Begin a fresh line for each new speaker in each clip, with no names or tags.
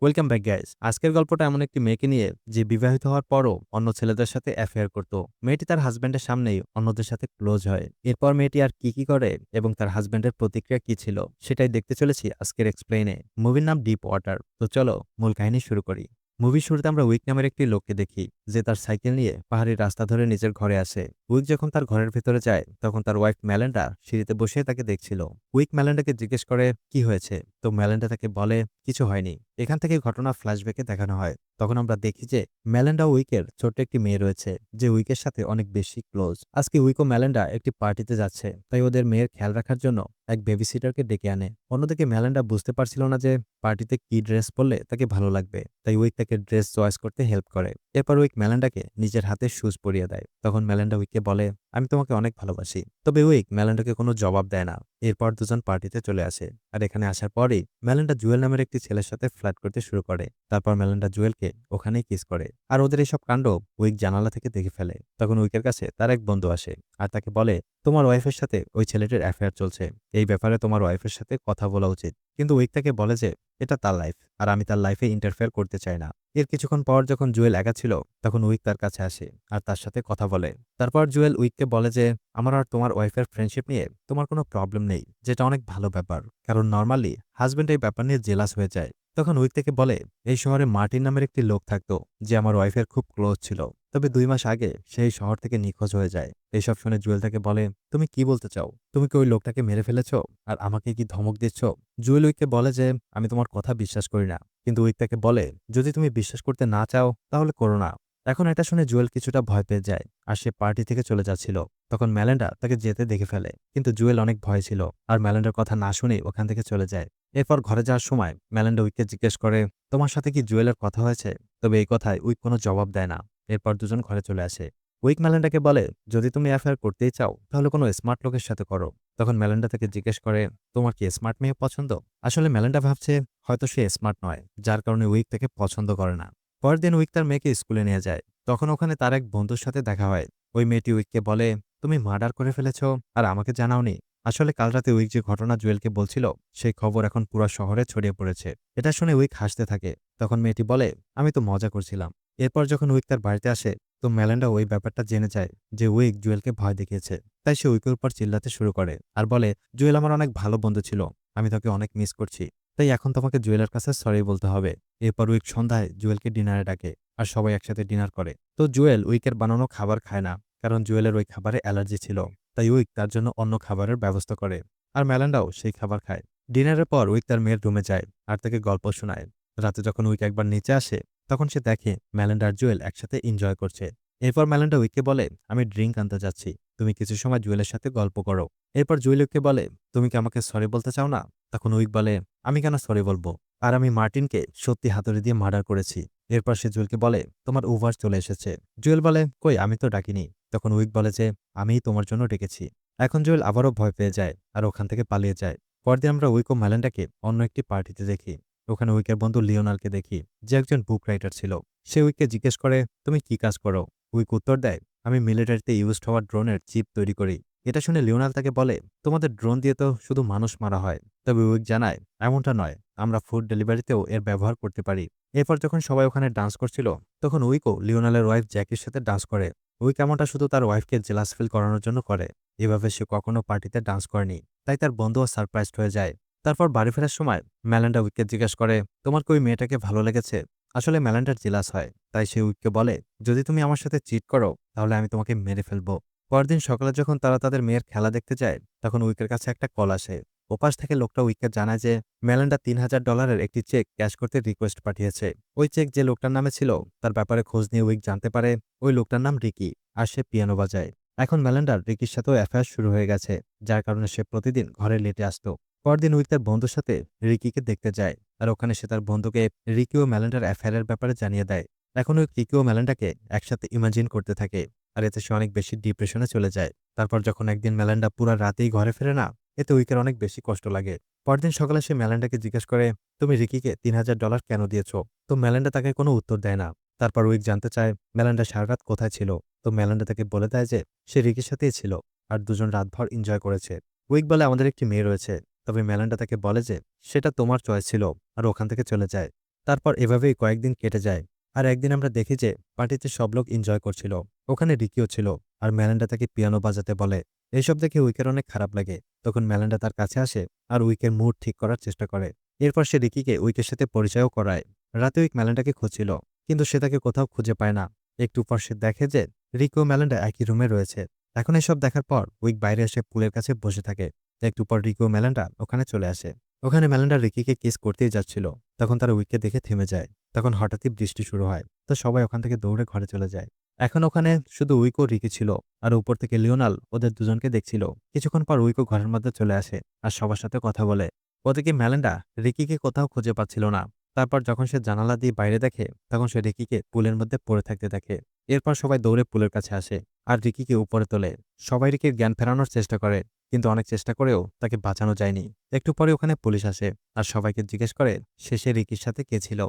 Welcome back guys. আজকের গল্পটা এমন একটি মেয়েকে নিয়ে যে বিবাহিত হওয়ার পরও অন্য ছেলেদের সাথে অ্যাফেয়ার করত। মেয়েটি তার হাজব্যান্ডের সামনেই অন্যদের সাথে ক্লোজ হয়। এরপর মেয়েটি আর কি করে এবং তার হাজব্যান্ডের প্রতিক্রিয়া কি ছিল সেটাই দেখতে চলেছি আজকের এক্সপ্লেইনে। মুভির নাম ডিপ ওয়াটার। তো চলো মূল কাহিনী শুরু করি। মুভির শুরুতে আমরা উইক নামের একটি লোককে দেখি যে তার সাইকেল নিয়ে পাহাড়ি রাস্তা ধরে নিজের ঘরে আসে। উইক যখন তার ঘরের ভেতরে যায় তখন তার ওয়াইফ ম্যালেন্ডা সিঁড়িতে বসে তাকে দেখছিল। উইক ম্যালেন্ডাকে জিজ্ঞেস করে কি হয়েছে, তো ম্যালেন্ডা তাকে বলে কিছু হয়নি। এখান থেকে ঘটনা ফ্ল্যাশব্যাকে দেখানো হয়। তখন আমরা দেখি যে ম্যালেন্ডা উইকের ছোট্ট একটি মেয়ে রয়েছে যে উইকের সাথে অনেক বেশি ক্লোজ। আজকে উইক ও ম্যালেন্ডা একটি পার্টিতে যাচ্ছে, তাই ওদের মেয়ের খেয়াল রাখার জন্য এক বেবিসিটারকে ডেকে আনে। অন্যদিকে ম্যালেন্ডা বুঝতে পারছিল না যে পার্টিতে কি ড্রেস পরলে তাকে ভালো লাগবে, তাই উইক তাকে ড্রেস চয়েস করতে হেল্প করে। এরপর উইক ম্যালেন্ডাকে নিজের হাতে শুজ পরিয়ে দেয়। তখন ম্যালেন্ডা উইককে বলে আমি তোমাকে অনেক ভালোবাসি। তবে উইক ম্যালেন্ডাকে কোনো জবাব দেয় না। এরপর দুজন পার্টিতে চলে আসে। আর এখানে আসার পরেই ম্যালেন্ডা জুয়েল নামের একটি ছেলের সাথে ফ্লার্ট করতে শুরু করে। তারপর ম্যালেন্ডা জুয়েলকে ওখানেই কিস করে। আর ওদের এইসব কাণ্ড উইক জানালা থেকে দেখে ফেলে। তখন উইকের কাছে তার এক বন্ধু আসে আর তাকে বলে তোমার ওয়াইফের সাথে ওই ছেলেটির অ্যাফেয়ার চলছে। এই ব্যাপারে তোমার ওয়াইফের সাথে কথা বলা উচিত। কিন্তু উইক তাকে বলে যে এটা তার লাইফ আর আমি তার লাইফে ইন্টারফেয়ার করতে চাই না। এর কিছুক্ষণ পর যখন জুয়েল একা ছিল তখন উইক তার কাছে আসে আর তার সাথে কথা বলে। তারপর জুয়েল উইককে বলে যে আমার আর তোমার ওয়াইফের ফ্রেন্ডশিপ নিয়ে তোমার কোনো প্রবলেম নেই, যেটা অনেক ভালো ব্যাপার, কারণ নর্মালি হাজব্যান্ড এই ব্যাপার নিয়ে জেলাস হয়ে যায়। তখন উইক থেকে বলে এই শহরে মার্টিন নামের একটি লোক থাকতো যে আমার ওয়াইফের খুব ক্লোজ ছিল, তবে 2 মাস আগে সেই শহর থেকে নিখোঁজ হয়ে যায়। এইসব শুনে জুয়েল তাকে বলে তুমি কি বলতে চাও, তুমি কি ওই লোকটাকে মেরে ফেলেছ আর আমাকে কি ধমক দিচ্ছ? জুয়েল উইককে বলে যে আমি তোমার কথা বিশ্বাস করি না। কিন্তু উইক তাকে বলে যদি তুমি বিশ্বাস করতে না চাও তাহলে করো না। এখন এটা শুনে জুয়েল কিছুটা ভয় পেয়ে যায় আর সে পার্টি থেকে চলে যাচ্ছিল। তখন ম্যালেন্ডা তাকে যেতে দেখে ফেলে, কিন্তু জুয়েল অনেক ভয় ছিল আর ম্যালেন্ডার কথা না শুনেই ওখান থেকে চলে যায়। এরপর ঘরে যাওয়ার সময় ম্যালেন্ডা উইককে জিজ্ঞেস করে তোমার সাথে কি জুয়েলের কথা হয়েছে? তবে এই কথায় উইক কোনো জবাব দেয় না। এরপর দুজন ঘরে চলে আসে। উইক ম্যালেন্ডাকে বলে যদি তুমি অ্যাফেয়ার করতেই চাও তাহলে কোনো স্মার্ট লোকের সাথে করো। তখন ম্যালেন্ডা তাকে জিজ্ঞেস করে তোমার কি স্মার্ট মেয়ে পছন্দ? আসলে ম্যালেন্ডা ভাবছে হয়তো সে স্মার্ট নয়, যার কারণে উইক তাকে পছন্দ করে না। পরের দিন উইক তার মেয়েকে স্কুলে নিয়ে যায়। তখন ওখানে তার এক বন্ধুর সাথে দেখা হয়। ওই মেয়েটি উইককে বলে তুমি মার্ডার করে ফেলেছ আর আমাকে জানাওনি। আসলে কাল রাতে উইক যে ঘটনা জুয়েলকে বলছিল সেই খবর এখন পুরো শহরে ছড়িয়ে পড়েছে। এটা শুনে উইক হাসতে থাকে। তখন মেয়েটি বলে আমি তো মজা করছিলাম। এরপর যখন উইক তার বাড়িতে আসে তো ম্যালেন্ডা ওই ব্যাপারটা জেনে যায় যে উইক জুয়েলকে ভয় দেখিয়েছে। তাই সে উইকের উপর চিল্লাতে শুরু করে আর বলে জুয়েল আমার অনেক ভালো বন্ধু ছিল, আমি তাকে অনেক মিস করছি, তাই এখন তোমাকে জুয়েলের কাছে সরি বলতে হবে। এরপর উইক সন্ধ্যায় জুয়েলকে ডিনারে ডাকে আর সবাই একসাথে ডিনার করে। তো জুয়েল উইকের বানানো খাবার খায় না, কারণ জুয়েলের ওই খাবারে অ্যালার্জি ছিল। তাই উইক তার জন্য অন্য খাবারের ব্যবস্থা করে আর ম্যালেন্ডাও সেই খাবার খায়। ডিনারের পর উইক তার মেয়ের রুমে যায় আর তাকে গল্প শোনায়। রাতে যখন উইক একবার নিচে আসে তখন সে দেখে ম্যালেন্ডা আর জুয়েল একসাথে এনজয় করছে। এরপর ম্যালেন্ডা উইককে বলে আমি ড্রিঙ্ক আনতে যাচ্ছি, তুমি কিছু সময় জুয়েলের সাথে গল্প করো। এরপর জুয়েল উইককে বলে তুমি কি আমাকে সরি বলতে চাও না? তখন উইক বলে আমি কেন সরি বলবো, আর আমি মার্টিনকে সত্যি হাতুড়ি দিয়ে মার্ডার করেছি। এরপর সে জুয়েলকে বলে তোমার ওভার চলে এসেছে। জুয়েল বলে কই, আমি তো ডাকিনি। তখন উইক বলে যে আমিই তোমার জন্য ডেকেছি। এখন জুয়েল আবারও ভয় পেয়ে যায় আর ওখান থেকে পালিয়ে যায়। পরদিন আমরা উইক ও ম্যালেন্ডাকে অন্য একটি পার্টিতে দেখি। ওখানে উইকের বন্ধু লিওনালকে দেখি যে একজন বুক রাইটার ছিল। সে উইককে জিজ্ঞেস করে তুমি কি কাজ করো? উইক উত্তর দেয় আমি মিলিটারিতে ইউজড হওয়া ড্রোনের চিপ তৈরি করি। এটা শুনে লিওনাল তাকে বলে তোমাদের ড্রোন দিয়ে তো শুধু মানুষ মারা হয়। তবে উইক জানায় এমনটা নয়, আমরা ফুড ডেলিভারিতেও এর ব্যবহার করতে পারি। এরপর যখন সবাই ওখানে ডান্স করছিল তখন উইকও লিওনালের ওয়াইফ জ্যাকির সাথে ডান্স করে। উইক এমনটা শুধু তার ওয়াইফকে জেলাস ফিল করানোর জন্য করে। এভাবে সে কখনো পার্টিতে ডান্স করেনি, তাই তার বন্ধুও সারপ্রাইজড হয়ে যায়। তারপর বাড়ি ফেরার সময় ম্যালেন্ডা উইককে জিজ্ঞেস করে তোমার কি ওই মেয়েটাকে ভালো লেগেছে? আসলে ম্যালেন্ডার জেলাস হয়, তাই সে উইককে বলে যদি তুমি আমার সাথে চিট করো তাহলে আমি তোমাকে মেরে ফেলবো। পরদিন সকালে যখন তারা তাদের মেয়ের খেলা দেখতে যায় তখন উইকের কাছে একটা কল আসে। ওপাশ থেকে লোকটা উইককে জানায় যে ম্যালেন্ডা $3000 একটি চেক ক্যাশ করতে রিকোয়েস্ট পাঠিয়েছে। ওই চেক যে লোকটার নামে ছিল তার ব্যাপারে খোঁজ নিয়ে উইক জানতে পারে ওই লোকটার নাম রিকি আর সে পিয়ানো বাজায়। এখন ম্যালেন্ডার রিকির সাথেও অ্যাফেয়ার শুরু হয়ে গেছে, যার কারণে সে প্রতিদিন ঘরে লেটে আসতো। পরদিন উইক তার বন্ধুর সাথে রিকিকে দেখতে যায় আর ওখানে সে তার বন্ধুকে রিকি ও ম্যালেন্ডার অ্যাফেয়ারের ব্যাপারে জানিয়ে দেয়। এখন ওই রিকি ও ম্যালেন্ডাকে একসাথে ইমাজিন করতে থাকে আর এতে সে অনেক বেশি ডিপ্রেশনে চলে যায়। তারপর যখন একদিন ম্যালেন্ডা পুরা রাতেই ঘরে ফেরে না, এতে উইকের অনেক বেশি কষ্ট লাগে। পরদিন সকালে সে ম্যালেন্ডাকে জিজ্ঞেস করে তুমি রিকিকে $3000 কেন দিয়েছ? তো ম্যালেন্ডা তাকে কোনো উত্তর দেয় না। তারপর উইক জানতে চায় ম্যালেন্ডা সারা রাত কোথায় ছিল। তো ম্যালেন্ডা তাকে বলে দেয় যে সে রিকির সাথেই ছিল আর দুজন রাতভর এনজয় করেছে। উইক বলে আমাদের একটি মেয়ে রয়েছে। তবে ম্যালেন্ডা তাকে বলে যে সেটা তোমার চয়েস ছিল আর ওখান থেকে চলে যায়। তারপর এভাবেই কয়েকদিন কেটে যায়। আর একদিন আমরা দেখি যে পার্টিতে সব লোক এনজয় করছিল। ওখানে রিকিও ছিল। আর মেলান্ডা তাকে পিয়ানো বাজাতে বলে। এইসব দেখে উইকের অনেক খারাপ লাগে। তখন মেলান্ডা তার কাছে আসে আর উইকের মুড ঠিক করার চেষ্টা করে। এরপর সে রিকিকে উইকের সাথে পরিচয়ও করায়। রাতে উইক মেলান্ডাকে খুঁজছিল, কিন্তু সে তাকে কোথাও খুঁজে পায় না। একটু পর সে দেখে যে রিকি ও মেলান্ডা একই রুমে রয়েছে। এখন এসব দেখার পর উইক বাইরে এসে পুলের কাছে বসে থাকে। একটু পর রিকি ও মেলান্ডা ওখানে চলে আসে। ওখানে মেলান্ডা রিকিকে কিস করতেই যাচ্ছিল। তখন তারা উইককে দেখে থেমে যায়। তখন হঠাৎই বৃষ্টি শুরু হয়। তো সবাই ওখান থেকে দৌড়ে ঘরে চলে যায়। এখন ওখানে শুধু উইক ও রিকি ছিল। আর উপর থেকে লিওনাল ওদের দুজনকে দেখছিল। কিছুক্ষণ পর উইকও ঘরের মধ্যে চলে আসে আর সবার সাথে কথা বলে। ওদিকে মেলান্ডা রিকিকে কোথাও খুঁজে পাচ্ছিল না। তারপর যখন সে জানালা দিয়ে বাইরে দেখে, তখন সে রিকিকে পুলের মধ্যে পড়ে থাকতে দেখে। এরপর সবাই দৌড়ে পুলের কাছে আসে আর রিকিকে উপরে তোলে। সবাই রিকির জ্ঞান ফেরানোর চেষ্টা করে, কিন্তু অনেক চেষ্টা করেও তাকে বাঁচানো যায়নি। একটু পরে ওখানে পুলিশ আসে আর সবাইকে জিজ্ঞেস করে শেষে রিকির সাথে কে ছিল।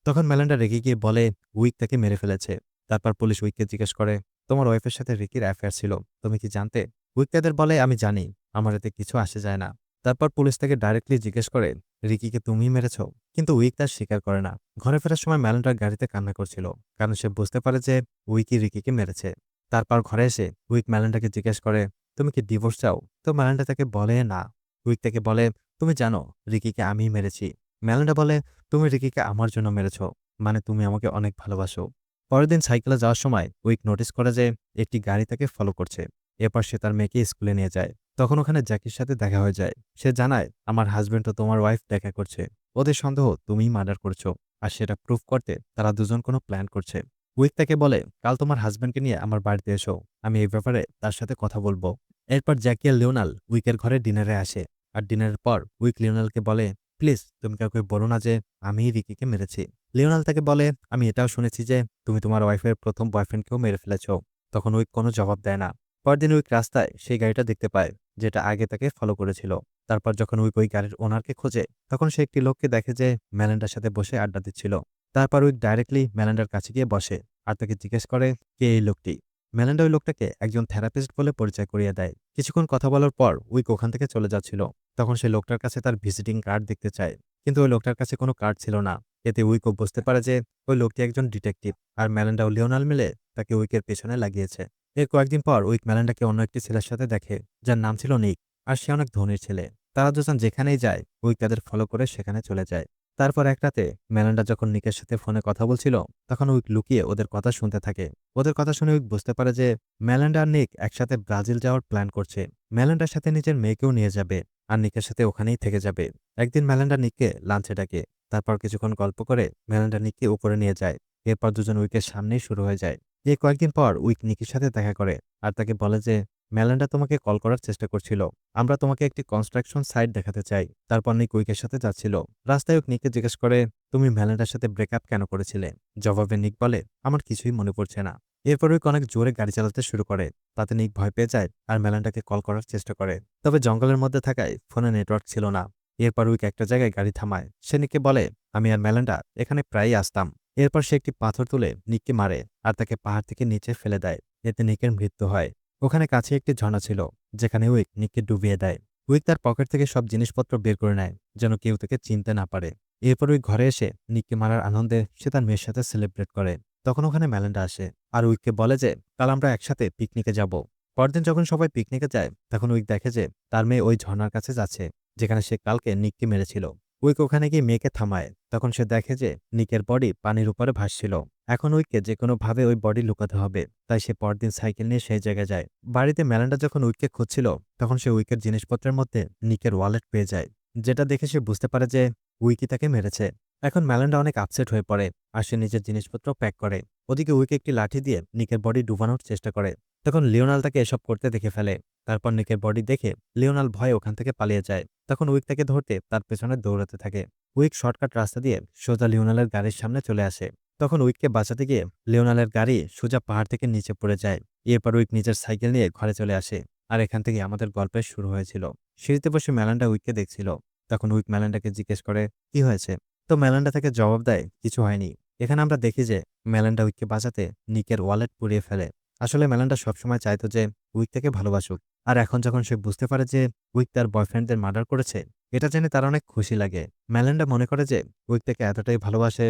তখন মেলান্ডা রেগে গিয়ে বলে উইক তাকে মেরে ফেলেছে। তারপর পুলিশ উইককে জিজ্ঞেস করে, তোমার ওয়াইফের সাথে রিকির অ্যাফেয়ার ছিল, তুমি কি জানতে? উইক তাদের বলে, আমি জানি, আমার এতে কিছু আসে যায় না। তারপর পুলিশ তাকে ডাইরেক্টলি জিজ্ঞেস করে, রিকিকে তুমিই মেরেছ? কিন্তু উইক তার স্বীকার করে না। ঘরে ফেরার সময় মেলান্ডার গাড়িতে কান্না করছিল, কারণ সে বুঝতে পারে যে উইকই রিকিকে মেরেছে। তারপর ঘরে এসে উইক মেলান্ডাকে জিজ্ঞেস করে, তুমি কি ডিভোর্স চাও? তো মেলান্ডা তাকে বলে না। উইক তাকে বলে, তুমি জানো রিকিকে আমিই মেরেছি। মেলান্ডা বলে, তুমি রিকিকে আমার জন্য মেরেছ, মানে তুমি আমাকে অনেক ভালোবাসো। পরের দিন সাইকেলে যাওয়ার সময় উইক নোটিস করে যে একটি গাড়ি তাকে ফলো করছে। এরপর সে তার মেয়েকে স্কুলে নিয়ে যায়। তখন ওখানে জ্যাকির সাথে দেখা হয়ে যায়। সে জানায়, আমার হাজবেন্ড ও তোমার ওয়াইফ দেখা করছে। ওদের সন্দেহ তুমিই মার্ডার করছো। আর সেটা প্রুফ করতে তারা দুজন কোনো প্ল্যান করছে। উইক তাকে বলে, কাল তোমার হাজবেন্ডকে নিয়ে আমার বাড়িতে এসো, আমি এই ব্যাপারে তার সাথে কথা বলবো। এরপর জ্যাকি আর লিওনাল উইকের ঘরে ডিনারে আসে। আর ডিনারের পর উইক লিওনালকে বলে, প্লিজ তুমি কাউকে বলো না যে আমিই রিকিকে মেরেছি। লিওনাল তাকে বলে, আমি এটাও শুনেছি যে তুমি তোমার ওয়াইফের প্রথম বয়ফ্রেন্ডকেও মেরে ফেলেছ। তখন উইক কোনো জবাব দেয় না। পরদিন উইক রাস্তায় সেই গাড়িটা দেখতে পায়, যেটা আগে তাকে ফলো করেছিল। তারপর যখন উইক ওই গাড়ির ওনারকে খোঁজে, তখন সে একটি লোককে দেখে যে মেলান্ডার সাথে বসে আড্ডা দিচ্ছিল। তারপর উইক ডাইরেক্টলি মেলান্ডার কাছে গিয়ে বসে আর তাকে জিজ্ঞেস করে, কে এই লোকটি? মেলান্ডা ওই লোকটাকে একজন থেরাপিস্ট বলে পরিচয় করিয়ে দেয়। কিছুক্ষণ কথা বলার পর উইক ওখান থেকে চলে যাচ্ছিল। তখন সে লোকটার কাছে তার ভিজিটিং কার্ড দেখতে চায়, কিন্তু ওই লোকটার কাছে কোনো কার্ড ছিল না। এতে উইকও বুঝতে পারে যে ওই লোকটি একজন ডিটেকটিভ, আর মেলান্ডা ও লিওনাল মিলে তাকে উইকের পেছনে লাগিয়েছে। এর কয়েকদিন পর উইক মেলান্ডাকে অন্য একটি ছেলের সাথে দেখে, যার নাম ছিল নিক। আর সে অনেক ধনীর ছেলে। তারা দুজন যেখানেই যায় উইক তাদের ফলো করে সেখানে চলে যায়। তারপর এক রাতে মেলান্ডা যখন নিকের সাথে ফোনে কথা বলছিল, তখন উইক লুকিয়ে ওদের কথা শুনতে থাকে। ওদের কথা শুনে উইক বুঝতে পারে যে মেলান্ডা আর নিক একসাথে ব্রাজিল যাওয়ার প্ল্যান করছে। মেলান্ডার সাথে নিজের মেয়েকেও নিয়ে যাবে আর নিকের সাথে ওখানেই থেকে যাবে। একদিন মেলান্ডা নিককে লাঞ্চে ডাকে। তারপর কিছুক্ষণ গল্প করে মেলান্ডা নিককে উপরে নিয়ে যায়। এরপর দুজন উইকের সামনেই শুরু হয়ে যায়। এই কয়েকদিন পর উইক নিকির সাথে দেখা করে আর তাকে বলে যে মেলান্ডা তোমাকে কল করার চেষ্টা করছিল, আমরা তোমাকে একটি কনস্ট্রাকশন সাইট দেখাতে চাই। তারপর নিক উইকের সাথে যাচ্ছিল। রাস্তায় উইক নিককে জিজ্ঞেস করে, তুমি মেলান্ডার সাথে ব্রেকআপ কেন করেছিলে? জবাবে নিক বলে, আমার কিছুই মনে পড়ছে না। এরপর উইক অনেক জোরে গাড়ি চালাতে শুরু করে। তাতে নিক ভয় পেয়ে যায় আর মেলান্ডাকে কল করার চেষ্টা করে। তবে জঙ্গলের মধ্যে থাকায় ফোনে নেটওয়ার্ক ছিল না। এরপর উইক একটা জায়গায় গাড়ি থামায়। সে নিককে বলে, আমি আর মেলান্ডা এখানে প্রায়ই আসতাম। এরপর সে একটি পাথর তুলে নিককে মারে আর তাকে পাহাড় থেকে নিচে ফেলে দেয়। এতে নিকের মৃত্যু হয়। ওখানে কাছে একটি ঝর্ণা ছিল, যেখানে উইক নিককে ডুবিয়ে দেয়। উইক তার পকেট থেকে সব জিনিসপত্র বের করে নেয়, যেন কেউ তাকে চিনতে না পারে। এরপর উইক ঘরে এসে নিককে মারার আনন্দে সে তার মেয়ের সাথে সেলিব্রেট করে। তখন ওখানে মেলান্ডা আসে আর উইককে বলে যে কাল আমরা একসাথে পিকনিকে যাব। পরদিন যখন সবাই পিকনিকে যায়, তখন উইক দেখে যে তার মেয়ে ওই ঝর্ণার কাছে যাচ্ছে, যেখানে সে কালকে নিককে মেরেছিল। উইক ওখানে গিয়ে মেয়েকে থামায়। তখন সে দেখে যে নিকের বডি পানির উপরে ভাসছিল। এখন উইককে যে কোনোভাবে ওই বডি লুকাতে হবে, তাই সে পরদিন সাইকেল নিয়ে সেই জায়গায় যায়। বাড়িতে মেলান্ডা যখন উইককে খুঁজছিল, তখন সে উইকের জিনিসপত্রের মধ্যে নিকের ওয়ালেট পেয়ে যায়, যেটা দেখে সে বুঝতে পারে যে উইকই তাকে মেরেছে। এখন মেলান্ডা অনেক আপসেট হয়ে পড়ে আর সে নিজের জিনিসপত্র প্যাক করে। ওদিকে উইক একটি লাঠি দিয়ে নিকের বডি ডুবানোর চেষ্টা করে। তখন লিওনাল তাকে এসব করতে দেখে ফেলে। তারপর নিকের বডি দেখে লিওনাল ভয়ে ওখান থেকে পালিয়ে যায়। তখন উইক তাকে ধরতে তার পেছনে দৌড়াতে থাকে। উইক শর্টকাট রাস্তা দিয়ে সোজা লিওনালের গাড়ির সামনে চলে আসে। তখন উইককে বাঁচাতে গিয়ে লিওনালের গাড়ি সোজা পাহাড় থেকে নিচে পড়ে যায়। এরপর উইক নিজের সাইকেল নিয়ে ঘরে চলে আসে। আর এখান থেকে আমাদের গল্পের শুরু হয়েছিল। সিঁড়িতে বসে মেলান্ডা উইককে দেখছিল। তখন উইক মেলান্ডাকে জিজ্ঞেস করে, কি হয়েছে? তো মেলান্ডা তাকে জবাব দেয়, কিছু হয়নি। এখানে আমরা দেখি যে মেলান্ডা উইককে বাঁচাতে নিকের ওয়ালেট পুড়িয়ে ফেলে। আসলে মেলান্ডা সবসময় চাইতো যে উইক তাকে ভালোবাসুক। আর এখন যখন সে বুঝতে পারে যে উইক তার বয়ফ্রেন্ডদের মার্ডার করেছে, এটা জেনে তার অনেক খুশি লাগে। মেলিন্ডা মনে করে যে উইক তাকে এতটাই ভালোবাসে